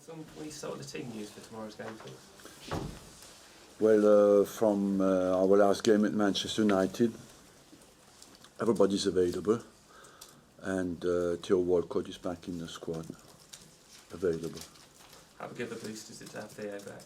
Can we start with the team news for tomorrow's game, please? Well, from our last game at Manchester United, everybody's available, and Theo Walcott is back in the squad, available. How big of a boost is it to have Theo back?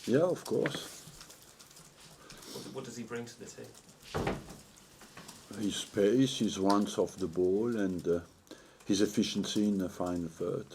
Yeah, of course. What does he bring to the team? His pace, his runs off the ball, and his efficiency in the final third.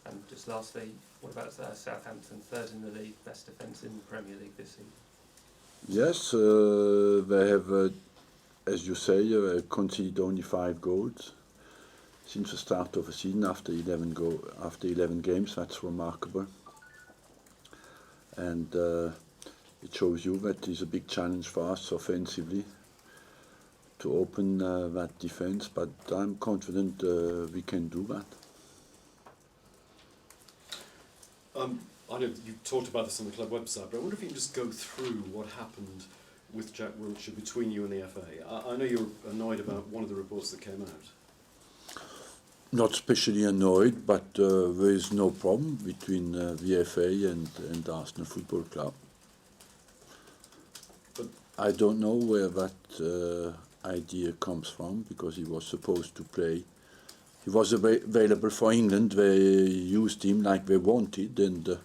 And just lastly, what about Southampton, third in the league, best defence in the Premier League this season? Yes, they have, as you say, conceded only 5 goals since the start of the season after 11 games. That's remarkable, and it shows you that it's a big challenge for us offensively to open that defence. But I'm confident we can do that. I know you talked about this on the club website, but I wonder if you can just go through what happened with Jack Wilshere between you and the FA. I know you're annoyed about one of the reports that came out. Not especially annoyed, but there is no problem between the FA and Arsenal Football Club. But I don't know where that idea comes from, because he was supposed to play. He was available for England. They used him like they wanted, and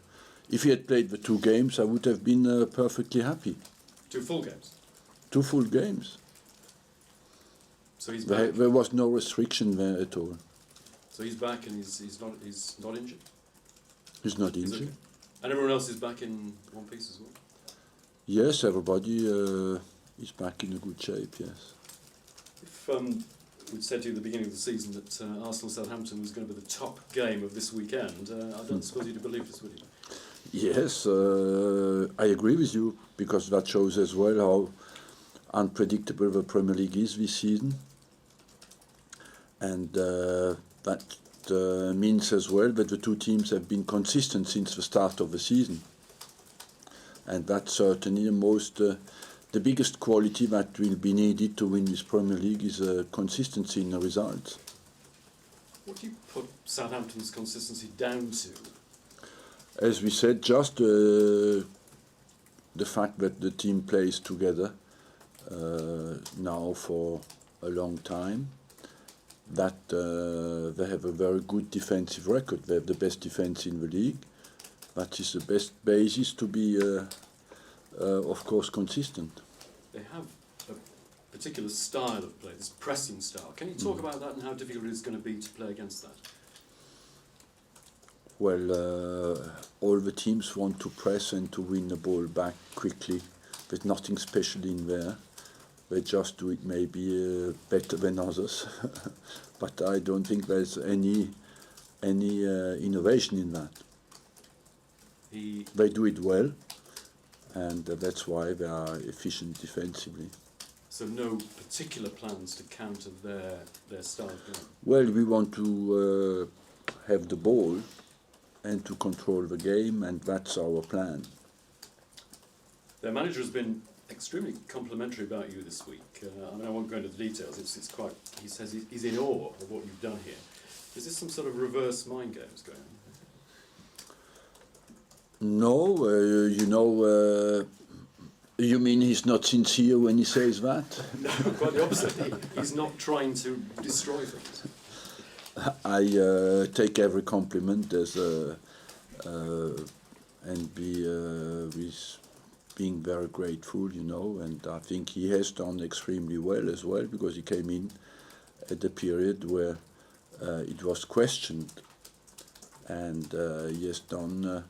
if he had played the 2 games, I would have been perfectly happy. 2 full games. 2 full games. So he's back. There was no restriction there at all. So he's back and he's not injured. He's not He's injured. okay. And everyone else is back in one piece as well. Yes, everybody is back in a good shape. Yes. If we'd said to you at the beginning of the season that Arsenal-Southampton was going to be the top game of this weekend, I don't suppose you'd have believed us, would you? Yes, I agree with you, because that shows as well how unpredictable the Premier League is this season, and that means as well that the 2 teams have been consistent since the start of the season, and that's certainly the biggest quality that will be needed to win this Premier League is consistency in the results. What do you put Southampton's consistency down to? As we said, just the fact that the team plays together now for a long time, that they have a very good defensive record. They have the best defense in the league. That is the best basis to be, of course, consistent. They have a particular style of play, this pressing style. Can you talk about that and how difficult it is going to be to play against that? Well, all the teams want to press and to win the ball back quickly. There's nothing special in there. They just do it maybe better than others. But I don't think there's any innovation in that. They do it well, and that's why they are efficient defensively. So no particular plans to counter their style of game? Well, we want to have the ball and to control the game, and that's our plan. Their manager has been extremely complimentary about you this week. I mean, I won't go into the details. It's quite. He says he's in awe of what you've done here. Is this some sort of reverse mind games going on? No, you mean he's not sincere when he says that? No, quite the opposite. He's not trying to destroy things. I take every compliment as and be with being very grateful, and I think he has done extremely well as well, because he came in at a period where it was questioned, and he has done,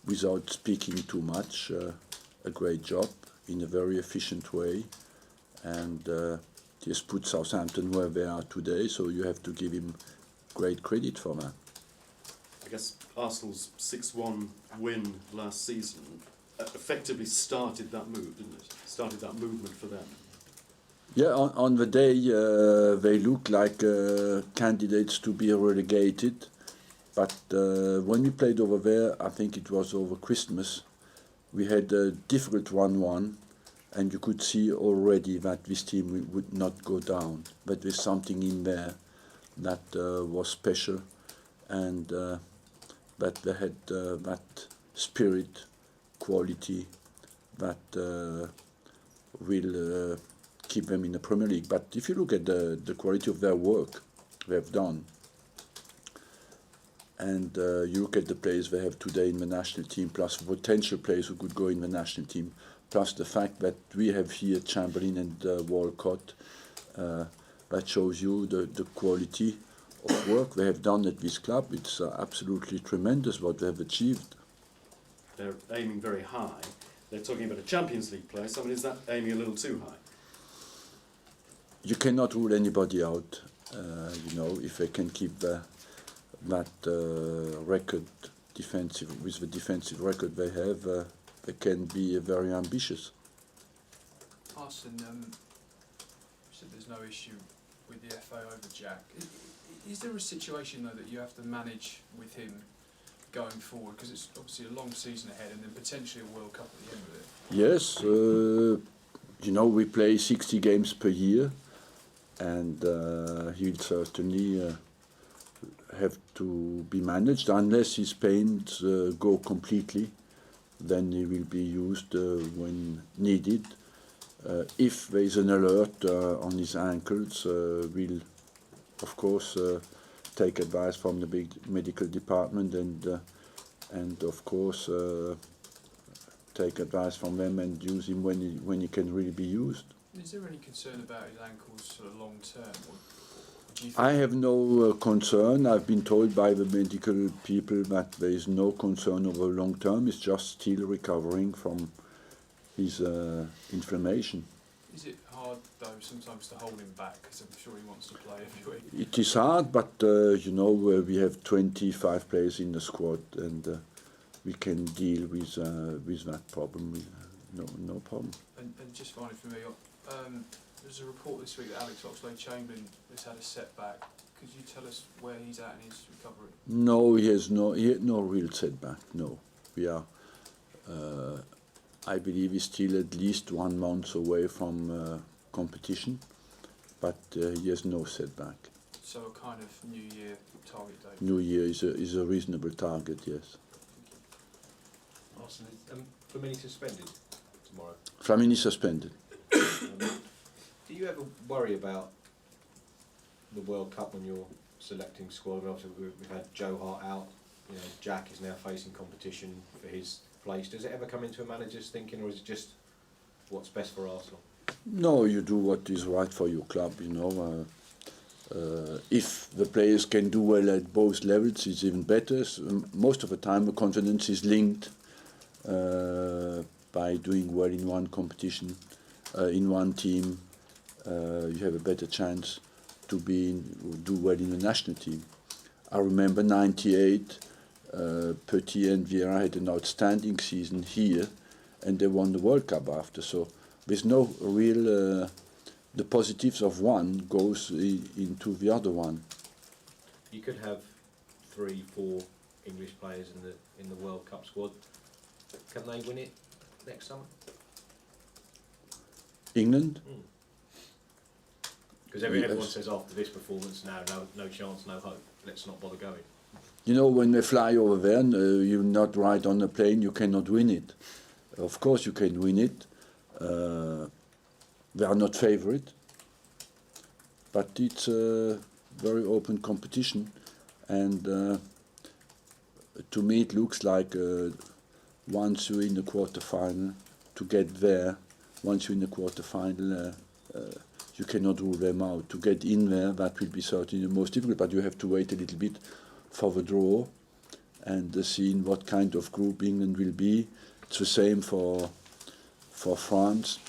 without speaking too much, a great job in a very efficient way, and he has put Southampton where they are today, so you have to give him great credit for that. I guess Arsenal's 6-1 win last season effectively started that move, didn't it? Started that movement for them. Yeah, on the day they looked like candidates to be relegated, but when we played over there, I think it was over Christmas, we had a difficult 1-1, and you could see already that this team would not go down, but there's something in there that was special, and that they had that spirit, quality that will keep them in the Premier League. But if you look at the quality of their work they have done, and you look at the players they have today in the national team, plus potential players who could go in the national team, plus the fact that we have here Chamberlain and Walcott, that shows you the quality of work they have done at this club. It's absolutely tremendous what they have achieved. They're aiming very high. They're talking about a Champions League place. I mean, is that aiming a little too high? You cannot rule anybody out. You know, if they can keep that record defensive, with the defensive record they have, they can be very ambitious. Arsene, you said there's no issue with the FA over Jack. Is there a situation though that you have to manage with him going forward? Because it's obviously a long season ahead and then potentially a World Cup at the end of it. Yes, you know, we play 60 games per year, and he'll certainly have to be managed unless his pains go completely. Then he will be used when needed. If there is an alert on his ankles, we'll of course take advice from the big medical department and of course take advice from them and use him when he can really be used. Is there any concern about his ankles sort of long term? Or do you think I have no concern. I've been told by the medical people that there is no concern over long term. He's just still recovering from his inflammation. Is it hard though sometimes to hold him back, because I'm sure he wants to play every week? It is hard, but you know, we have 25 players in the squad, and we can deal with that problem. No problem. And just finally for me, there's a report this week that Alex Oxlade-Chamberlain has had a setback. Could you tell us where he's at in his recovery? No, he had no real setback. No, we are. I believe he's still at least 1 month away from competition, but he has no setback. So a kind of New Year target date? New Year is a reasonable target, yes. Arsene, is Flamini suspended tomorrow? Flamini suspended. Do you ever worry about the World Cup when you're selecting squad? I mean, obviously we've had Joe Hart out. You know, Jack is now facing competition for his place. Does it ever come into a manager's thinking, or is it just what's best for Arsenal? No, you do what is right for your club, you know. If the players can do well at both levels, it's even better. So, most of the time, the confidence is linked by doing well in one competition, in one team. You have a better chance to do well in the national team. I remember '98, Petit and Vieira had an outstanding season here, and they won the World Cup after. So there's no real. The positives of one goes into the other one. You could have 3-4 English players in the World Cup squad. Can they win it next summer? England? Because everyone says after this performance, no chance, no hope. Let's not bother going. You know, when they fly over there, you're not right on a plane, you cannot win it. Of course you can win it. They are not favourite, but it's a very open competition, and to me it looks like once you're in the quarter-final, to get there, once you're in the quarter-final, you cannot rule them out. To get in there, that will be certainly the most difficult, but you have to wait a little bit for the draw and see in what kind of group England will be. It's the same for France.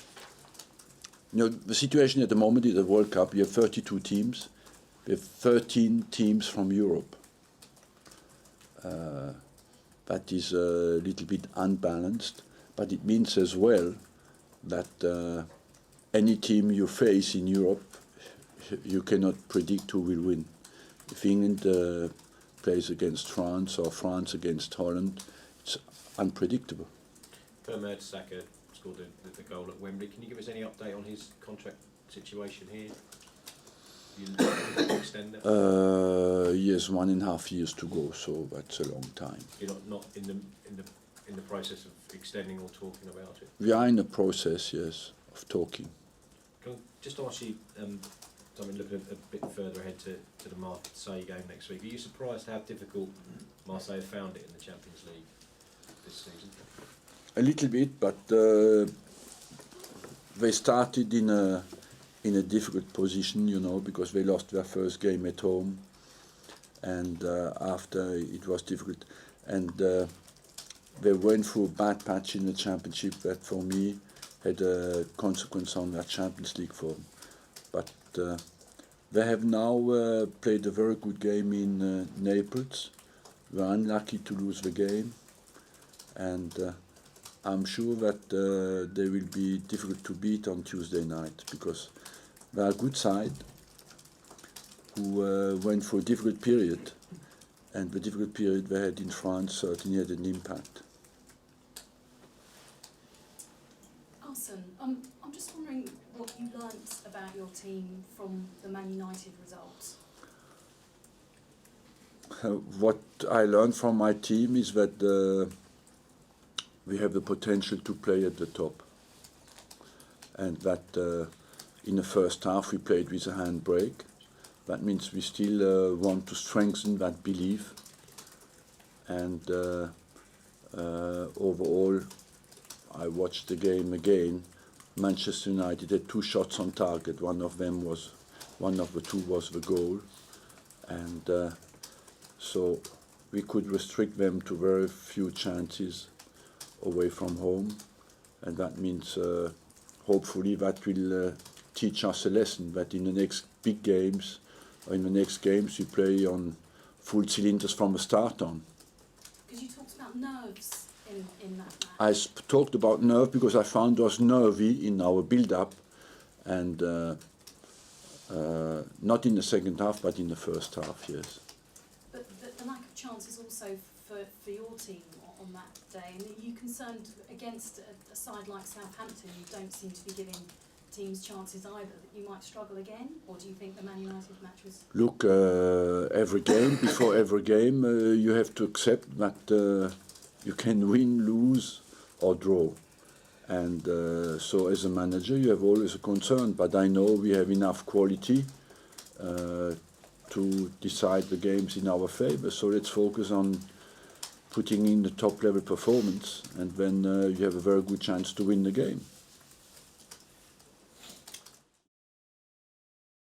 You know, the situation at the moment is the World Cup. You have 32 teams. We have 13 teams from Europe. That is a little bit unbalanced, but it means as well that any team you face in Europe, you cannot predict who will win. If England plays against France or France against Holland, it's unpredictable. Per Mertesacker scored the goal at Wembley. Can you give us any update on his contract situation here? You looking to extend it? Yes, 1.5 years to go, so that's a long time. You're not in the process of extending or talking about it. We are in the process, yes, of talking. Can I just ask you, something looking a bit further ahead to the Marseille game next week, are you surprised how difficult Marseille found it in the Champions League this season? A little bit, but they started in a difficult position, you know, because they lost their first game at home, and after it was difficult, and they went through a bad patch in the championship that for me had a consequence on their Champions League form. But they have now played a very good game in Naples. They were unlucky to lose the game, and I'm sure that they will be difficult to beat on Tuesday night, because they are a good side who went for a difficult period, and the difficult period they had in France certainly had an impact. Arsene, I'm just wondering what you learnt about your team from the Man United results. What I learned from my team is that we have the potential to play at the top, and that in the first half we played with a handbrake. That means we still want to strengthen that belief, and overall I watched the game again. Manchester United had 2 shots on target. One of the two was the goal, and so we could restrict them to very few chances away from home, and that means hopefully that will teach us a lesson, that in the next big games or in the next games we play on full cylinders from the start on. Because you talked about nerves in that match. I talked about nerve because I found us nervy in our build-up, and not in the second half but in the first half, yes. But the lack of chances also for your team on that day, and are you concerned against a side like Southampton who don't seem to be giving teams chances either, that you might struggle again, or do you think the Man United match was... Look, every game, before every game, you have to accept that you can win, lose or draw. And so as a manager you have always a concern, but I know we have enough quality to decide the games in our favour, so let's focus on putting in the top level performance, and then you have a very good chance to win the game.